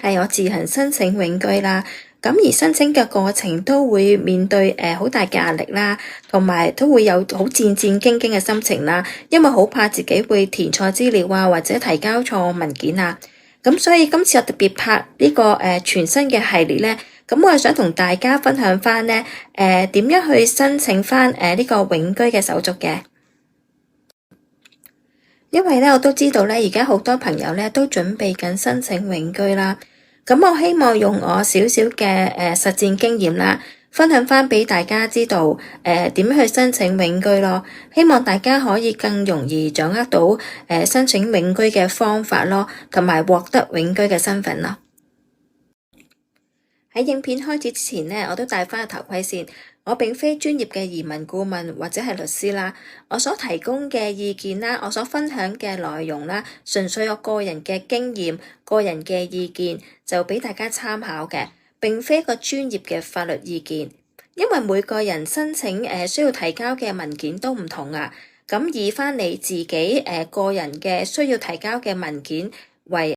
係我自行申請永居啦。咁而申請嘅過程都會面對好大嘅壓力啦，同埋都會有好戰戰兢兢嘅心情啦，因為好怕自己會填錯資料啊，或者提交錯文件啊。咁所以今次我特別拍呢個全新嘅系列咧，咁我係想同大家分享翻咧點樣去申請翻呢個永居嘅手續嘅。因為咧我都知道咧，而家好多朋友咧都準備緊申請永居啦。咁我希望用我少少嘅實戰經驗啦，分享翻俾大家知道點樣去申請永居咯。希望大家可以更容易掌握到申請永居嘅方法咯，同埋獲得永居嘅身份咯。喺影片開始之前呢，我都戴翻個頭盔先。我並非專業嘅移民顧問或者係律師啦，我所提供嘅意見啦，我所分享嘅內容啦，純粹我個人嘅經驗、個人嘅意見，就俾大家參考嘅，並非一個專業嘅法律意見。因為每個人申請需要提交嘅文件都唔同啊，咁以翻你自己個人嘅需要提交嘅文件為